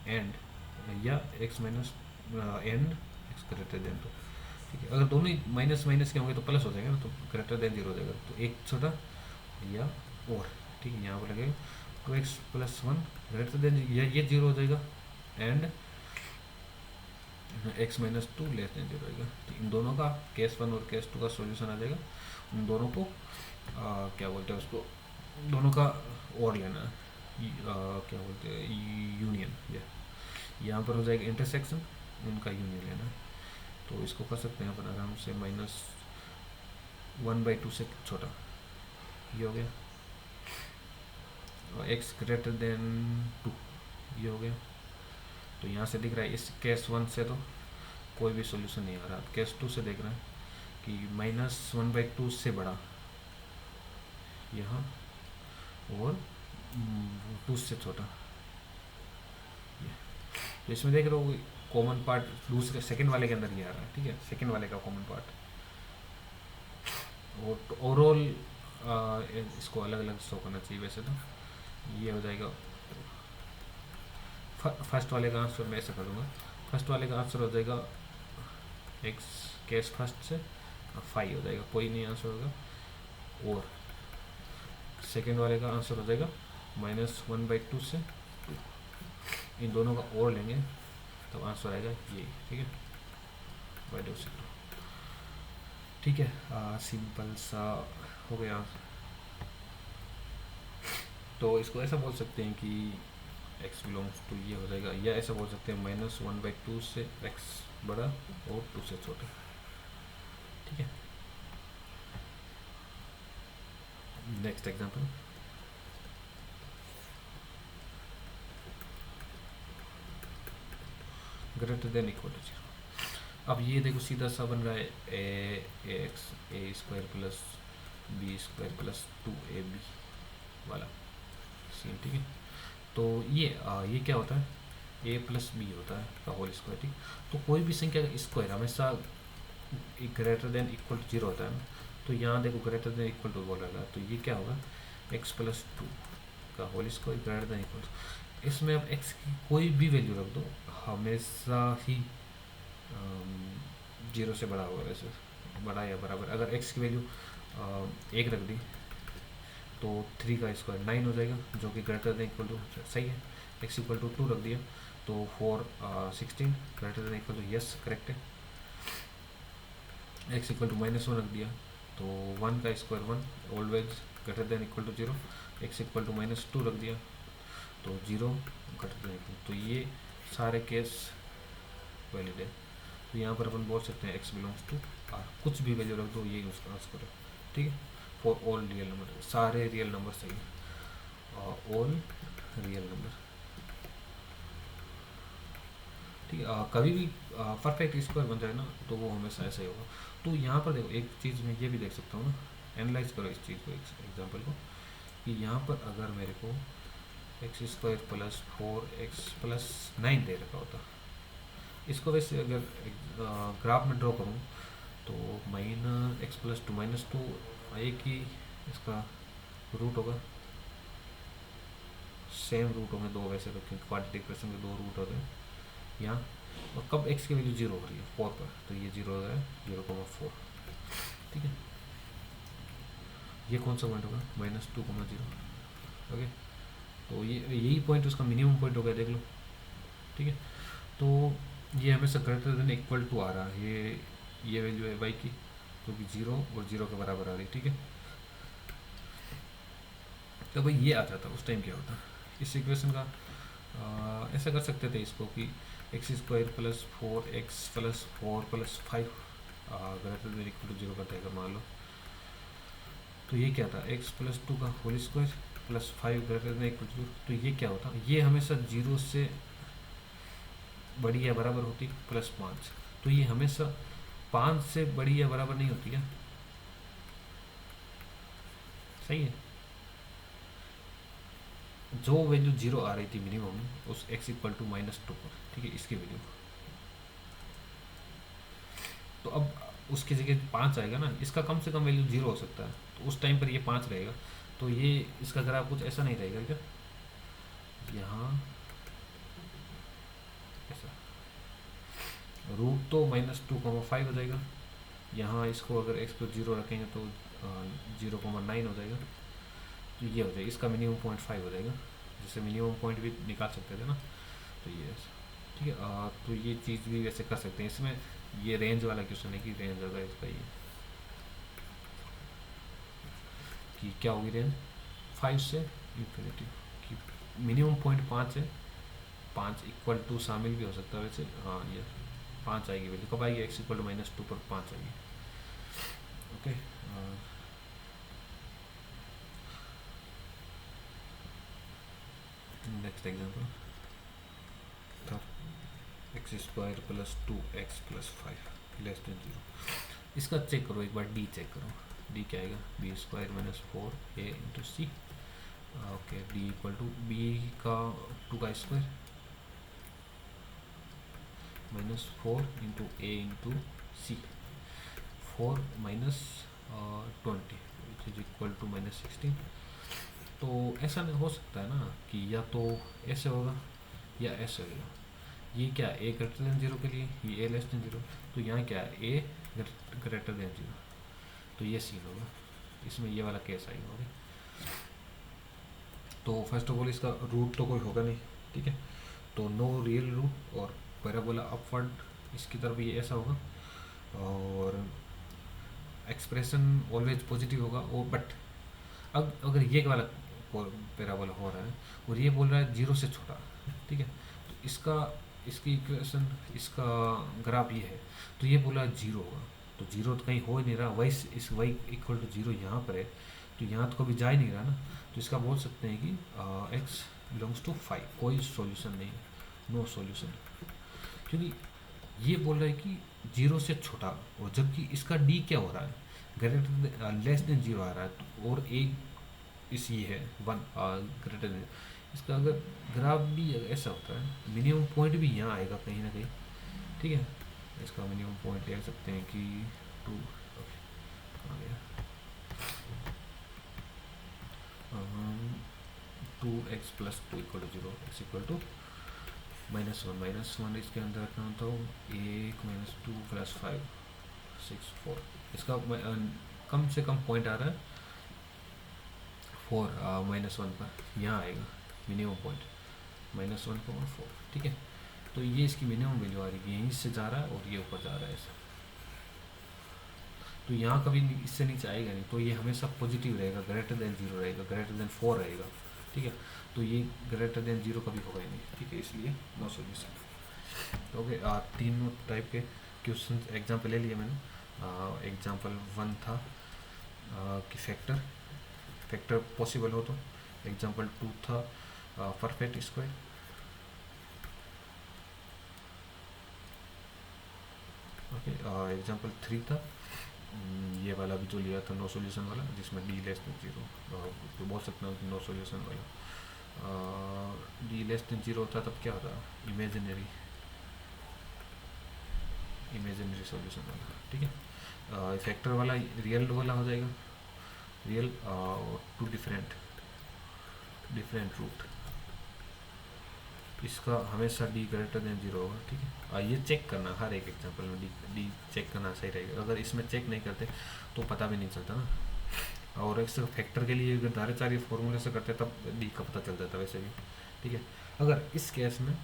एंड, या x minus and x greater then 2, ठीक है। अगर दोनों ही माइनस माइनस के होंगे तो प्लस हो जाएगा ना, तो ग्रेटर देन 0 हो जाएगा, तो एक छोटा या और, ठीक है। यहाँ पर लगेगा 2x+1 ग्रेटर देन, या ये 0 हो जाएगा एंड x-2 लेस देन 0 आएगा। तो इन दोनों का केस 1 और केस 2 का सॉल्यूशन आ जाएगा। उन दोनों को क्या बोलते हैं उसको, दोनों का और लेना है, क्या बोलते हैं यूनियन, या यहाँ पर हो जाएगा इंटरसेक्शन, उनका यूनियन लेना है। तो इसको कर सकते हैं अपन आराम से, -1/2 से छोटा, ये हो गया, और x ग्रेटर देन 2 ये हो गया। तो यहाँ से दिख रहा है इस केस 1 से तो कोई भी सॉल्यूशन नहीं आ रहा, केस 2 से देख रहे हैं कि -1/2 से बड़ा यहाँ और 2 से छोटा ये। तो इसमें देख रहे हो कॉमन पार्ट दूसरे सेकंड वाले के अंदर ये आ रहा है, ठीक है, सेकंड वाले का कॉमन पार्ट। और ओवरऑल इसको अलग अलग शो करना चाहिए वैसे तो, ये हो जाएगा फर्स्ट वाले का आंसर, मैं ऐसा करूँगा, फर्स्ट वाले का आंसर हो जाएगा एक्स केस फर्स्ट से 5 हो जाएगा, कोई नहीं आंसर होगा। और सेकेंड वाले का आंसर हो जाएगा -1/2 से 2, इन दोनों का और लेंगे तब आंसर आएगा ये, ठीक है, बाय से 2, ठीक है। सिंपल सा हो गया। तो इसको ऐसा बोल सकते हैं कि x बिलोंग्स टू ये हो जाएगा, या ऐसा बोल सकते हैं -1/2 से x बड़ा और 2 से छोटा, ठीक है। Next example, greater than equal to 0। अब ये देखो सीधा सा बन रहा है a² प्लस b² + 2ab वाला सीन, ठीक है। तो ये क्या होता है, a + b होता है का होल स्क्वायर, ठीक। तो कोई भी संख्या का स्क्वायर हमेशा ग्रेटर देन इक्वल टू 0 होता है ना, तो यहाँ देखो ग्रेटर देन इक्वल टू बोल रहा है, तो ये क्या होगा x + 2 का whole square greater than equal to, इसमें अब x की कोई भी वैल्यू रख दो हमेशा ही 0 से बड़ा होगा, वैसे बड़ा या बराबर। अगर x की वैल्यू 1 रख दी तो 3 का स्क्वायर 9 हो जाएगा, जो कि ग्रेटर देन इक्वल टू सही है। x = 2 रख दिया तो 4 16 greater than equal to yes correct है। x = -1 रख दिया तो 1 का square 1 always greater than equal to 0। x = -2 रख दिया तो 0 ग्रेटर देन इक्वल, तो ये सारे केस वैलिड है। तो यहाँ पर अपन बोल सकते हैं x बिलोंग्स टू r, कुछ भी वैल्यू रख दो ये उसका आंसर है, ठीक है। फॉर ऑल रियल नंबर, सारे रियल नंबर सही है, ऑल रियल नंबर, ठीक है। कभी भी परफेक्ट स्क्वायर बन जाए ना तो वो हमेशा ऐसा ही होगा। तो यहाँ पर देखो एक चीज़ मैं ये भी देख सकता हूँ ना, एनालाइज करो इस चीज़ को, एग्जाम्पल को, कि यहाँ पर अगर मेरे को x² + 4x + 9 दे रखा होता, इसको वैसे अगर ग्राफ में ड्रॉ करूँ तो -x + 2 एक ही इसका रूट होगा, सेम रूट होंगे दो वैसे तो, क्योंकि क्वाड्रेटिक इक्वेशन के दो रूट होते हैं यहाँ। और कब x की वैल्यू 0 हो रही है 4 पर, तो ये 0 हो रहा है 0,4, ठीक है। ये कौन सा पॉइंट होगा -2,0, ओके। तो ये यही पॉइंट उसका मिनिमम पॉइंट होगा, देख लो, ठीक है। तो ये हमेशा ग्रेटर देन इक्वल टू आ रहा है, ये वैल्यू है y की, जो कि 0 और 0 के बराबर आ रही है, ठीक है। तो भाई ये आ जाता उस टाइम क्या होता, इस इक्वेशन का ऐसा कर सकते थे इसको कि x square plus 4x plus 4 plus 5 greater than equal to 0 करते हैं मान लो, तो ये क्या था x प्लस 2 का whole square plus 5 greater than equal to 0, तो ये क्या होता, ये हमेशा 0 से बड़ी या बराबर होती प्लस 5, तो ये हमेशा 5 से बड़ी या बराबर नहीं होती क्या, सही है। जो वैल्यू 0 आ रही थी मिनिमम उस x इक्वल टू -2 पर, ठीक है, इसकी वैल्यू, तो अब उसकी जगह 5 आएगा ना, इसका कम से कम वैल्यू 0 हो सकता है, तो उस टाइम पर ये 5 रहेगा, तो ये इसका ग्राफ कुछ ऐसा नहीं रहेगा क्या, यहाँ ऐसा रूट तो -2,5 हो जाएगा, यहाँ इसको अगर x को 0 रखेंगे तो 0,9 हो जाएगा, तो ये हो जाएगा, इसका मिनिमम 0.5 हो जाएगा, जैसे मिनिमम पॉइंट भी निकाल सकते थे ना, तो ये ठीक है। तो ये चीज़ भी वैसे कर सकते हैं इसमें, ये रेंज वाला क्वेश्चन है कि रेंज होगा इसका ये, कि क्या होगी रेंज 5 से इंफिनिटी, कि मिनिमम पॉइंट 5 है, 5 इक्वल टू शामिल भी हो सकता है वैसे, हाँ ये 5 आएगी वैल्यू, कब आएगी x इक्वल टू -2 पर 5 आएगी, ओके। नेक्स्ट एग्जाम्पल था x square plus 2x plus 5 less than 0, इसका चेक करो एक बार, डी चेक करो, डी क्या आएगा, B square -4a into C, okay, D equal to B का 2 का square -4 into A into C, 4 minus 20 which is equal to -16, तो ऐसा नहीं हो सकता है ना कि या तो ऐसे होगा या ऐसे होगा, ये क्या ए ग्रेटर देन 0 के लिए, ये ए लेस देन 0, तो यहाँ क्या है ए ग्रेटर देन 0, तो ये सीन होगा, इसमें ये वाला केस आएगा, ओके। तो फर्स्ट ऑफ ऑल इसका रूट तो कोई होगा नहीं, ठीक है, तो नो रियल रूट, और पैराबोला अपवर्ड इसकी तरफ ये ऐसा होगा, और एक्सप्रेशन ऑलवेज पॉजिटिव होगा, और बट अब अगर ये वाला पैराबोला हो रहा है और ये बोल रहा है 0 से छोटा, ठीक है, तो इसकी इक्वेशन, इसका ग्राफ ये है, तो ये बोला 0 होगा, तो 0 तो कहीं हो ही नहीं रहा, वाई इस वाई इक्वल टू 0 यहाँ पर है, तो यहाँ तो कभी जा ही नहीं रहा ना, तो इसका बोल सकते हैं कि x बिलोंग्स टू 5, कोई सॉल्यूशन नहीं, नो सॉल्यूशन, क्योंकि ये बोल रहा है कि 0 से छोटा, और जबकि इसका d क्या हो रहा है, ग्रेटर लेस देन 0 आ रहा है, तो और एक इस ये है 1 ग्रेटर देन, इसका अगर ग्राफ भी ऐसा होता है, मिनिमम पॉइंट भी यहाँ आएगा कहीं ना कहीं, ठीक है, इसका मिनिमम पॉइंट ले सकते हैं कि 2 आ गया, 2x plus 2 equal to 0, x equal to -1 इसके अंदर रखना होता हो, 1 -2 प्लस 5 6 4, इसका कम से कम पॉइंट आ रहा है 4 -1 पर, यहाँ आएगा मिनिमम पॉइंट -1,4, ठीक है, तो ये इसकी मिनिमम वैल्यू आ रही है, यहीं से जा रहा है और ये ऊपर जा रहा है ऐसा, तो यहाँ कभी इससे नीचे आएगा नहीं, तो ये हमेशा पॉजिटिव रहेगा, ग्रेटर देन 0 रहेगा, ग्रेटर देन 4 रहेगा, ठीक है, तो ये ग्रेटर देन 0 कभी होगा ही नहीं, ठीक है, इसलिए नो सॉल्यूशन, ओके। तीनों टाइप के क्वेश्चन एग्जाम्पल ले लिए मैंने, एग्जाम्पल 1 था कि फैक्टर पॉसिबल हो, तो एग्जाम्पल 2 था परफेक्ट स्क्वायर, ओके, एग्जाम्पल 3 था ये वाला भी जो लिया था नो सॉल्यूशन वाला, जिसमें डी लेस देन 0, तो बोल सकते हो नो सॉल्यूशन वाला, डी लेस देन 0 होता तब क्या होता, इमेजिनरी सॉल्यूशन वाला, ठीक है, फैक्टर वाला रियल वाला हो जाएगा, रियल टू डिफरेंट रूट, इसका हमेशा डी ग्रेटर देन 0 होगा, ठीक है, ये चेक करना हर एक एग्जांपल में, डी चेक करना सही रहेगा, अगर इसमें चेक नहीं करते तो पता भी नहीं चलता ना, और एक फैक्टर के लिए अगर धाराचार्य फॉर्मूले से करते तब डी का पता चल जाता वैसे भी, ठीक है, अगर इस केस में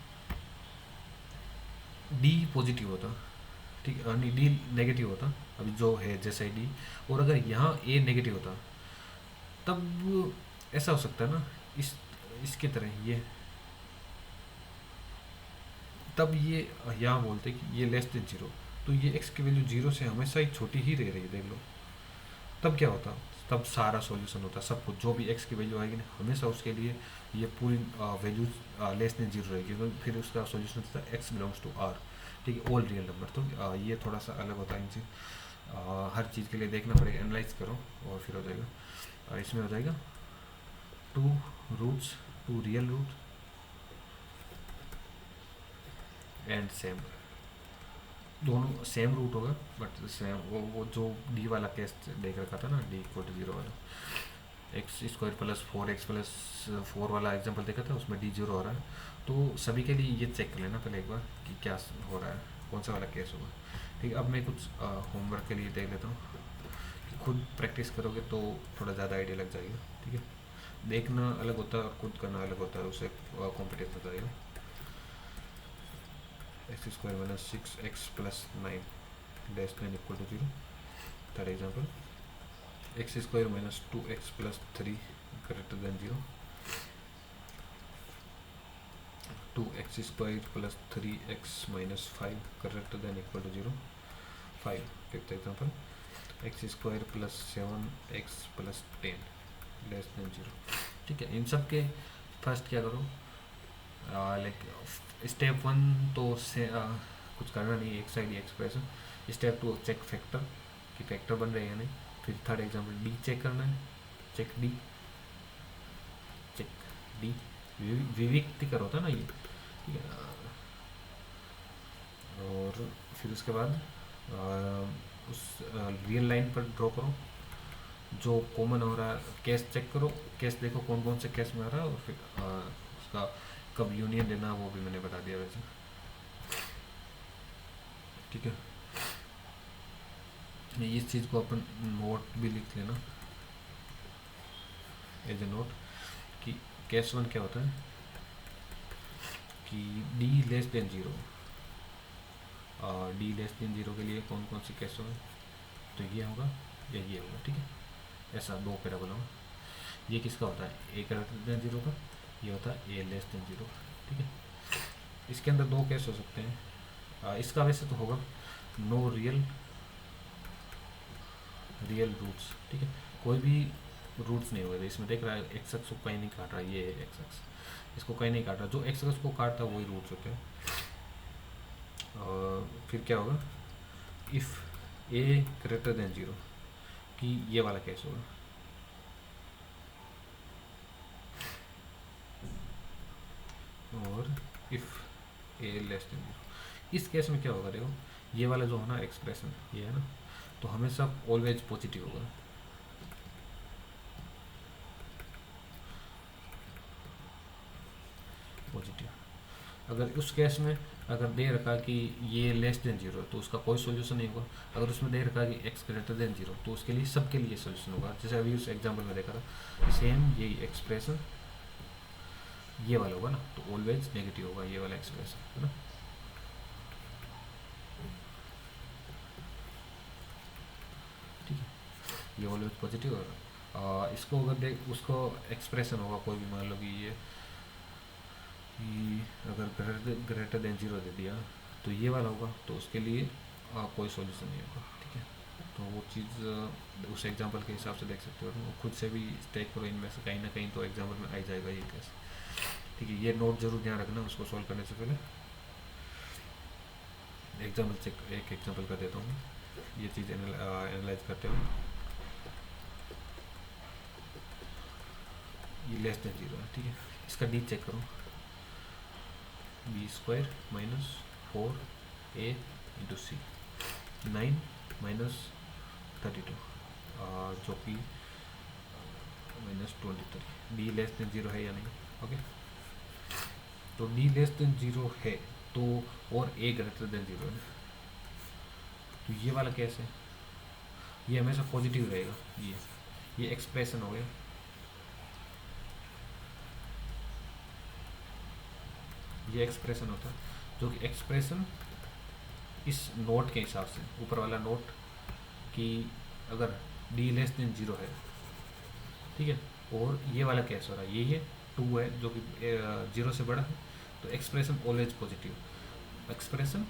डी पॉजिटिव होता, ठीक है, डी नेगेटिव होता, अभी जो है जैसे डी, और अगर यहाँ ए नेगेटिव होता तब ऐसा हो सकता है ना, इसके तरह ये तब ये यहाँ बोलते कि ये लेस देन जीरो, तो ये एक्स की वैल्यू जीरो से हमेशा ही छोटी ही रह रही है, देख लो। तब क्या होता, तब सारा सॉल्यूशन होता, सब कुछ जो भी एक्स की वैल्यू आएगी ना हमेशा उसके लिए ये पूरी वैल्यू लेस देन जीरो रहेगी, तो फिर उसका सॉल्यूशन होता है एक्स बिलोंग्स टू आर, ठीक है, ऑल रियल नंबर। तो ये थोड़ा सा अलग होता है इनसे, हर चीज़ के लिए देखना पड़ेगा, एनालाइज करो और फिर हो जाएगा। इसमें हो जाएगा two roots, two real root and same, दोनों सेम रूट होगा, बट सेम वो जो डी वाला केस देख रखा था ना, डी इक्वल टू जीरो वाला, x square plus four x plus four वाला एग्जांपल देखा था, उसमें डी जीरो हो रहा है। तो सभी के लिए ये चेक कर लेना पहले एक बार कि क्या हो रहा है, कौन सा वाला केस होगा, ठीक है। अब मैं कुछ होमवर्क के लिए देख लेता हूँ, कि खुद प्रैक्टिस करोगे तो थोड़ा ज़्यादा आइडिया लग जाएगा, ठीक है। देखना अलग होता है और खुद करना अलग होता है, उससे कॉम्पिटेंस हो जाएगा। X square minus six x plus nine less than equal to zero. Third example, x square minus two x plus three greater than zero. Two x square plus three x minus five greater than equal to zero. Five. Fifth example, x square plus seven x plus ten less than zero, ठीक है। इन सब के first क्या करो, like step one तो से कुछ करना नहीं, एक side expression. Step two check factor कि फैक्टर बन रहे हैं या नहीं। फिर थर्ड एग्जाम्पल डी चेक करना है, चेक डी, चेक डी विविक्तिकर होता है ना ये, ठीक है। और फिर उसके बाद उस रियल लाइन पर ड्रॉ करो, जो कॉमन हो रहा है केस चेक करो, केस देखो कौन कौन से केस में आ रहा है, और फिर उसका कब यूनियन देना वो भी मैंने बता दिया वैसे, ठीक है। इस चीज़ को अपन नोट भी लिख लेना एज ए नोट, कि केस वन क्या होता है कि D less than zero, D less than zero के लिए कौन कौन से केस होंगे, तो ये होगा या ये होगा, ठीक है। ऐसा दो पैराबोला होगा, ये किसका होता है, ए ग्रेटर देन जीरो का, ये होता है ए लेस देन जीरो, ठीक है। इसके अंदर दो केस हो सकते हैं, इसका वैसे तो होगा नो रियल रूट्स, ठीक है, कोई भी रूट्स नहीं होगा इसमें, देख रहा है एक्स एक्स को कहीं नहीं काट रहा, ये एक्स एक्स इसको कहीं नहीं काट रहा, जो एक्स एक्स को काटता है वही रूट्स होते हैं। और फिर क्या होगा, if A greater than zero, कि ये वाला केस होगा, और if A less than zero. इस केस में क्या होगा, देखो ये वाला जो है ना एक्सप्रेशन, ये है ना, तो हमेशा ऑलवेज पॉजिटिव होगा, पॉजिटिव। अगर उस केस में अगर दे रखा कि ये लेस देन जीरो तो उसका कोई सोल्यूशन नहीं होगा। अगर उसमें दे रखा कि एक्स ग्रेटर देन जीरो तो उसके लिए सबके लिए सोल्यूशन होगा। जैसे अभी उस एग्जांपल में देखा था, सेम यही एक्सप्रेशन ये वाला होगा ना, तो ऑलवेज नेगेटिव होगा ये वाला एक्सप्रेशन, है ना। ठीक है, ये ऑलवेज पॉजिटिव होगा। इसको अगर देख उसको एक्सप्रेशन होगा कोई भी, मान लो कि ये कि अगर ग्रेटर देन जीरो दे दिया तो ये वाला होगा, तो उसके लिए कोई सॉल्यूशन नहीं होगा, ठीक है। तो वो चीज़ उस एग्जांपल के हिसाब से देख सकते हो, खुद से भी स्टेक करो इनमें से कहीं ना कहीं तो एग्जांपल में आ जाएगा ये केस, ठीक है। ये नोट जरूर ध्यान रखना उसको सॉल्व करने से पहले। एग्जाम्पल चेक, एक एग्जाम्पल कर देता हूँ, ये चीज़ एनालाइज करते हुए, ये लेस देन जीरो है, ठीक है। इसका डी चेक करो, बी स्क्वायर माइनस फोर ए इंटू सी, नाइन माइनस 32 जो कि minus 23। D less than zero है या नहीं, ओके। तो डी लेस देन जीरो है तो, और ए ग्रेटर देन जीरो है, तो ये वाला कैसे है, ये हमेशा पॉजिटिव रहेगा, ये एक्सप्रेशन हो गया। ये एक्सप्रेशन होता है, जो कि एक्सप्रेशन इस नोट के हिसाब से, ऊपर वाला नोट कि अगर डी लेस देन जीरो है, ठीक है, और ये वाला कैसे हो रहा है, ये टू है जो कि जीरो से बड़ा है, तो expression always positive. Expression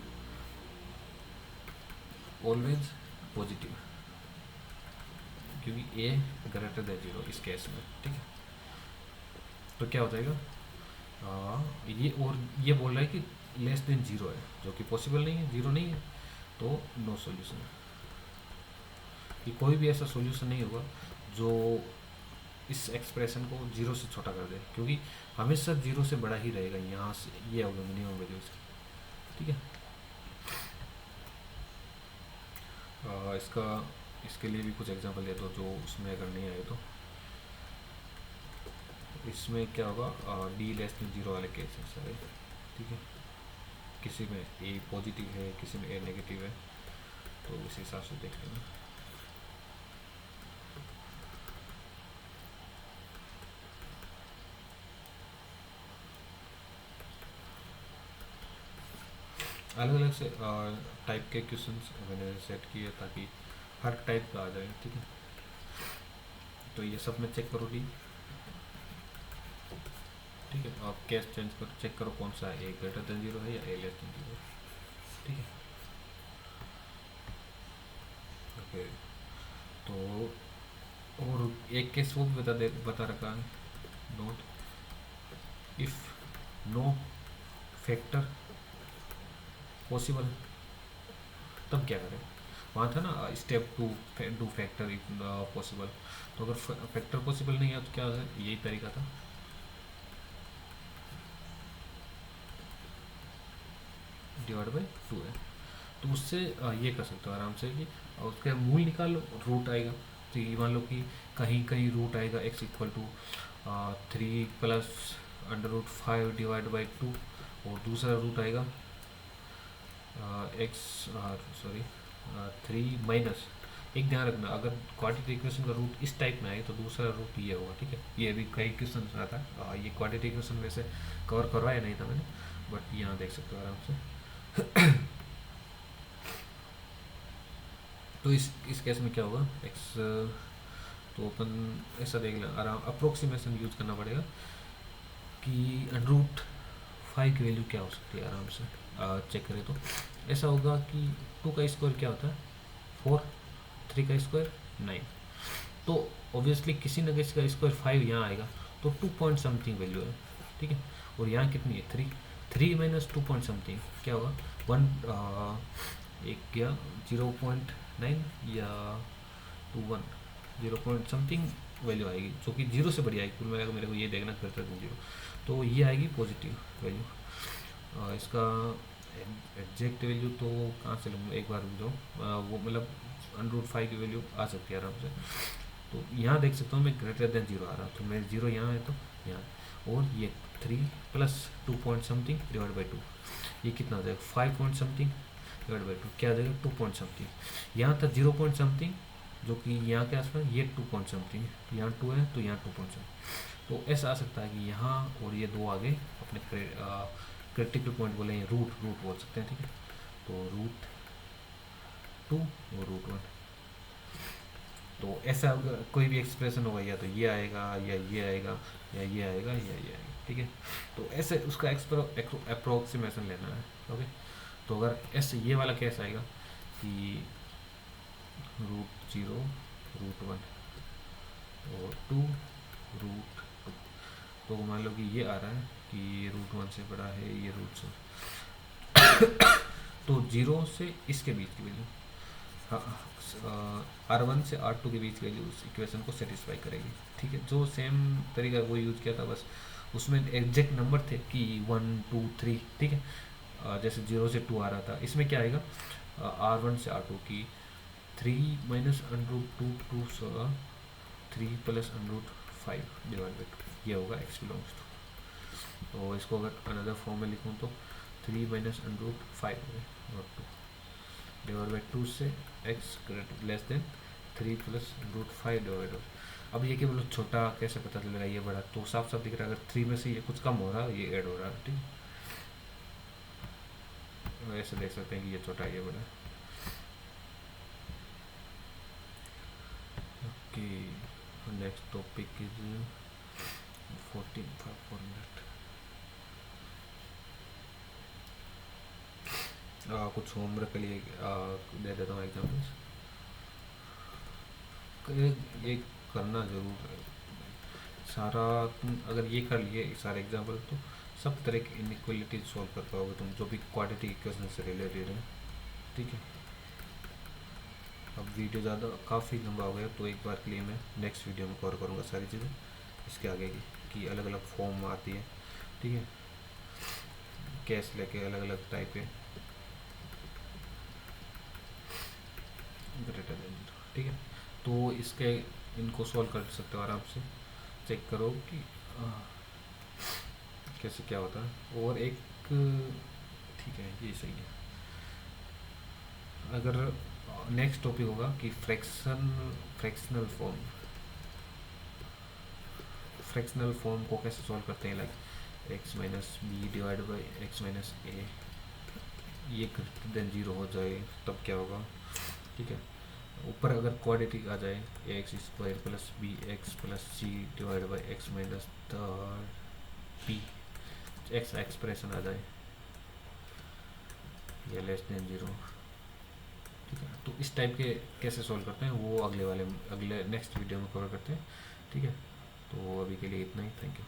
always positive, क्योंकि ए ग्रेटर देन जीरो इस केस में, ठीक है। तो क्या हो जाएगा, ये और ये बोल रहा है कि लेस देन जीरो है, जो कि पॉसिबल नहीं है, जीरो नहीं है, तो नो सॉल्यूशन। कि कोई भी ऐसा सॉल्यूशन नहीं होगा जो इस एक्सप्रेशन को जीरो से छोटा कर दे, क्योंकि हमेशा जीरो से बड़ा ही रहेगा, यहाँ से ये होगा मिनिमम वैल्यू इसकी, ठीक है। इसका इसके लिए भी कुछ एग्जांपल दे दो जो उसमें अगर नहीं आए तो। इसमें क्या होगा, डी लेस देन जीरो वाले केस है सारे, ठीक है। किसी में ए पॉजिटिव है, किसी में ए नेगेटिव है, तो उस हिसाब से देखते हैं। अलग अलग से टाइप के क्वेश्चन मैंने सेट किए ताकि हर टाइप का आ जाए, ठीक है। तो ये सब में चेक करो डी, ठीक है। आप केस चेंज कर चेक करो कौन सा ए ग्रेटर देन जीरो है या ए लेस देन जीरो, ठीक है। ओके, तो और एक केस वो भी बता रखा है, note if no factor possible, तब क्या करें। वहाँ था ना step two do factor if possible, तो अगर फैक्टर पॉसिबल नहीं है तो क्या है, यही तरीका था, डिवाइड बाई टू है। तो उससे ये कर सकते हो आराम से कि उसका मूल निकाल लो, रूट आएगा। तो ये मान लो कि कहीं कहीं रूट आएगा x equal to 3 + √5 divide by 2, और दूसरा रूट आएगा x, सॉरी 3 माइनस, एक ध्यान रखना अगर क्वाड्रेटिक इक्वेशन का रूट इस टाइप में आए तो दूसरा रूट ये होगा, ठीक है। ये भी कई क्वेश्चन आता है, ये क्वाड्रेटिक इक्वेशन वैसे कवर करवाया नहीं था मैंने, बट यहाँ देख सकते हो आराम से। तो इस केस में क्या होगा, x, तो अपन ऐसा देख लें, आराम अप्रोक्सीमेशन यूज करना पड़ेगा कि √5 की वैल्यू क्या हो सकती है, आराम से चेक करें तो ऐसा होगा कि 2 का स्क्वायर क्या होता है 4, 3 का स्क्वायर 9, तो ऑब्वियसली किसी न किसी का स्क्वायर 5 यहाँ आएगा, तो 2 पॉइंट समथिंग वैल्यू है, ठीक है। और यहाँ कितनी है 3 माइनस 2 पॉइंट समथिंग क्या होगा 1, एक क्या 0.9 या 2 1 0 पॉइंट समथिंग वैल्यू आएगी, जो कि जीरो से बड़ी आएगी। कुल मिलाकर मेरे को ये देखना ग्रेटर देन जीरो, तो ये आएगी पॉजिटिव वैल्यू। इसका एग्जैक्ट वैल्यू तो कहाँ से लूँगा, एक बार रुक जाओ, वो मतलब √5 की वैल्यू आ सकती है आराम से। तो यहाँ देख सकता हूँ मैं ग्रेटर देन जीरो आ रहा, तो मेरे जीरो यहाँ है तो यहाँ, और ये 3 + 2 पॉइंट समथिंग डिवाइड बाई 2, ये कितना आ जाएगा 5 पॉइंट समथिंग डिवाइड बाई 2, क्या आ जाएगा 2 पॉइंट समथिंग। यहाँ था 0 पॉइंट समथिंग, जो कि यहाँ के आसपास, ये 2 पॉइंट समथिंग, यहाँ 2 है तो यहाँ 2 पॉइंट समथिंग। तो ऐसा आ सकता है कि यहाँ और ये दो आगे अपने क्रिटिकल पॉइंट बोले, रूट बोल सकते हैं, ठीक है। तो √2 और √1, तो ऐसा कोई भी एक्सप्रेशन होगा, या तो ये आएगा या ये आएगा या ये आएगा या ये आएगा, ठीक है। तो ऐसे उसका अप्रोक्सीमेशन लेना है, ओके। तो अगर ऐसे ये वाला केस आएगा कि √0 √1 और 2 √2, तो मान लो कि ये आ रहा है कि ये √1 से बड़ा है, ये रूट से, तो 0 से इसके बीच की वैल्यू, R1 से R2 के बीच की वैल्यू उस इक्वेशन को सेटिस्फाई करेगी, ठीक है। जो सेम तरीका वो यूज़ किया था, बस उसमें एग्जैक्ट नंबर थे कि 1 2 3, ठीक है। जैसे 0 से 2 आ रहा था, इसमें क्या आएगा R1 से R2 की 3 माइनस √2 2 3 + √5 डिवाइड बाई 2, ये होगा x बिलोंग्स टू। तो इसको अगर अनदर फॉर्म में लिखूँ तो 3 माइनस √5 और 2 डिवाइड बाई 2 से x greater less than 3 + √5 divide by. अब ये कि मतलब छोटा कैसे पता चलेगा ये बड़ा, तो साफ साफ दिख रहा है, अगर 3 में से ये कुछ कम हो रहा है, ये ऐड हो रहा है, ठीक है। ऐसे देख सकते हैं कि ये छोटा ये बड़ा। Okay, next topic is 14 minute. कुछ होमवर्क के लिए दे देता हूँ एग्जाम्पल्स। ये करना ज़रूर है सारा। तुम अगर ये कर लिए सारे एग्जाम्पल तो सब तरह की इनइक्वलिटीज सॉल्व कर पाओगे तुम, जो भी क्वाड्रेटिक इक्वेशन से रिलेटेड है। ठीक है, अब वीडियो ज़्यादा काफ़ी लंबा हो गया तो एक बार के लिए मैं नेक्स्ट वीडियो में कवर करूँगा सारी चीज़ें इसके आगे की अलग अलग फॉर्म आती है। ठीक है, कैश लेके अलग अलग टाइप के ग्रेटर देन जीरो। ठीक है, तो इसके इनको सॉल्व कर सकते हो आराम से। चेक करो कि कैसे क्या होता है। और एक, ठीक है ये सही है। अगर नेक्स्ट टॉपिक होगा कि फ्रैक्शनल फॉर्म, फ्रैक्शनल फॉर्म को कैसे सॉल्व करते हैं, like x minus b divide by x minus a, ये ग्रेटर देन जीरो हो जाए तब क्या होगा। ठीक है, ऊपर अगर क्वाड्रेटिक आ जाए a x square plus b x plus c divide by x minus b x expression आ जाए या लेस देन जीरो। ठीक है, तो इस टाइप के कैसे सॉल्व करते हैं वो अगले नेक्स्ट वीडियो में कवर करते हैं। ठीक है, तो अभी के लिए इतना ही, थैंक यू।